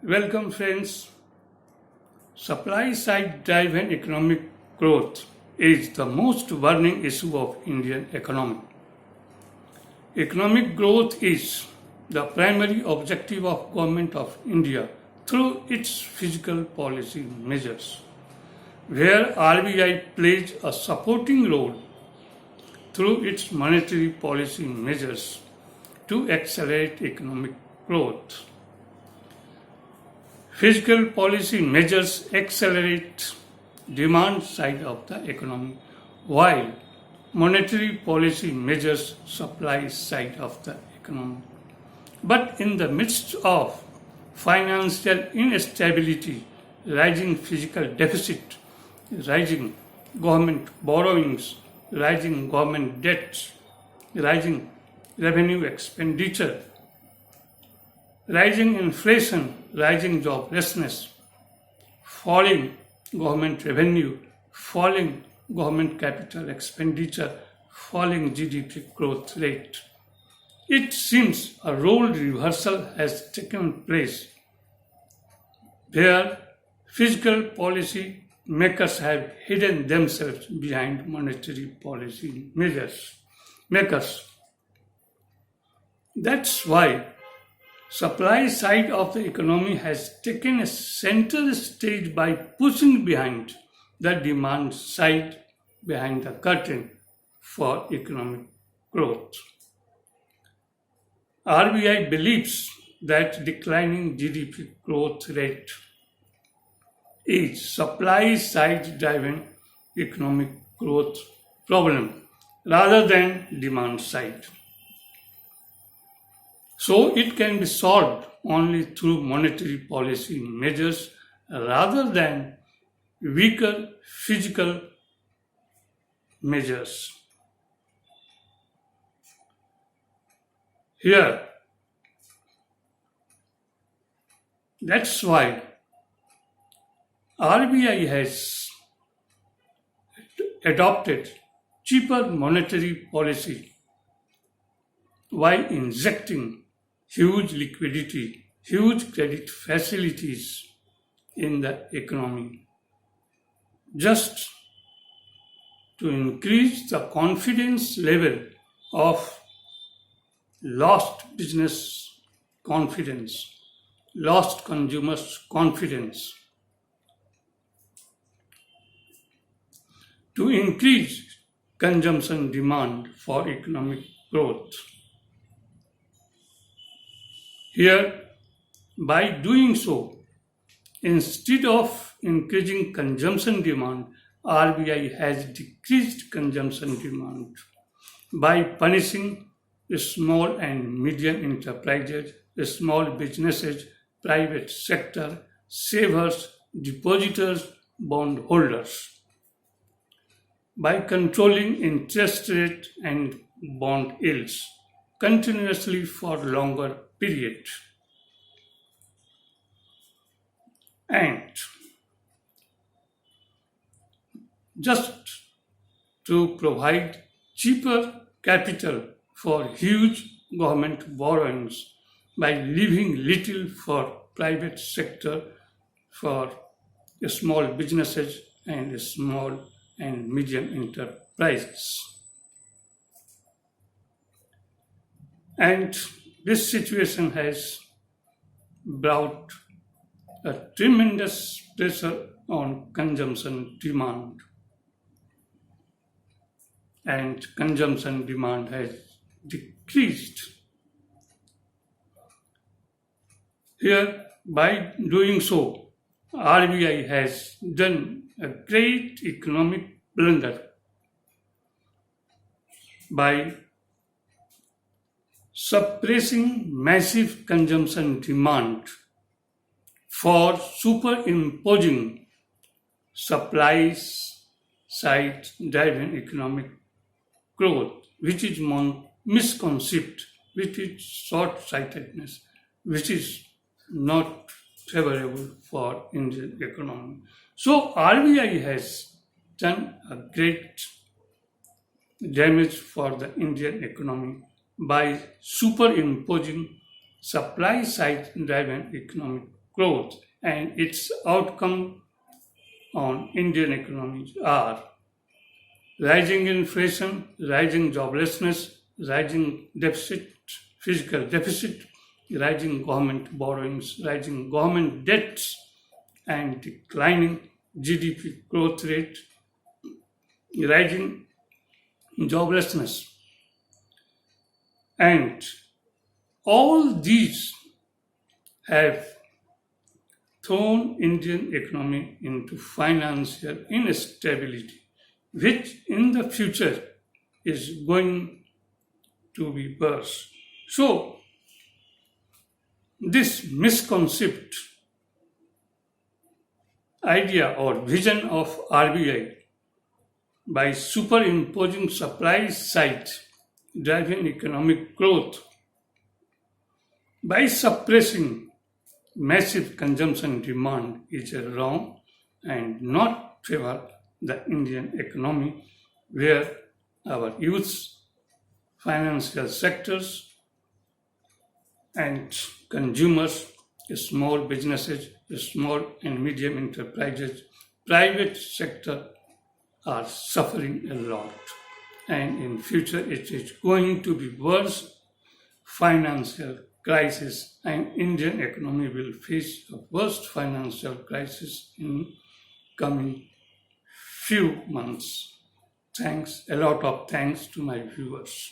Welcome friends. Supply side driven economic growth is the most burning issue of Indian economy. Economic growth is the primary objective of Government of India through its fiscal policy measures, where RBI plays a supporting role through its monetary policy measures to accelerate economic growth. Fiscal policy measures accelerate demand side of the economy, while monetary policy measures supply side of the economy. But in the midst of financial instability, rising fiscal deficit, rising government borrowings, rising government debts, rising revenue expenditure, rising inflation, rising joblessness, falling government revenue, falling government capital expenditure, falling GDP growth rate. It seems a role reversal has taken place where fiscal policy makers have hidden themselves behind monetary policy makers. That's why supply side of the economy has taken a center stage by pushing behind the demand side behind the curtain for economic growth. RBI believes that declining GDP growth rate is supply side driven economic growth problem rather than demand side. So it can be solved only through monetary policy measures rather than weaker physical measures. Here, that's why RBI has adopted cheaper monetary policy while injecting huge liquidity, huge credit facilities in the economy, just to increase the confidence level of lost business confidence, lost consumers' confidence, to increase consumption demand for economic growth. Here, by doing so, instead of increasing consumption demand, RBI has decreased consumption demand by punishing small and medium enterprises, small businesses, private sector, savers, depositors, bondholders, by controlling interest rate and bond yields continuously for longer period. And just to provide cheaper capital for huge government borrowings by leaving little for private sector, for small businesses and small and medium enterprises. And this situation has brought a tremendous pressure on consumption demand. And consumption demand has decreased. Here, by doing so, RBI has done a great economic blunder by suppressing massive consumption demand for superimposing supply side driven economic growth, which is misconceived, which is short-sightedness, which is not favorable for Indian economy. So RBI has done a great damage for the Indian economy by superimposing supply side driven economic growth and its outcome on Indian economy are rising inflation, rising joblessness, rising deficit, fiscal deficit, rising government borrowings, rising government debts, and declining GDP growth rate, rising joblessness. And all these have thrown Indian economy into financial instability, which in the future is going to be worse. So, this misconceived idea or vision of RBI by superimposing supply side driving economic growth, by suppressing massive consumption demand is wrong and not favor the Indian economy where our youths, financial sectors and consumers, small businesses, small and medium enterprises, private sector are suffering a lot. And in future it is going to be worse financial crisis and Indian economy will face a worst financial crisis in coming few months. Thanks, a lot of thanks to my viewers.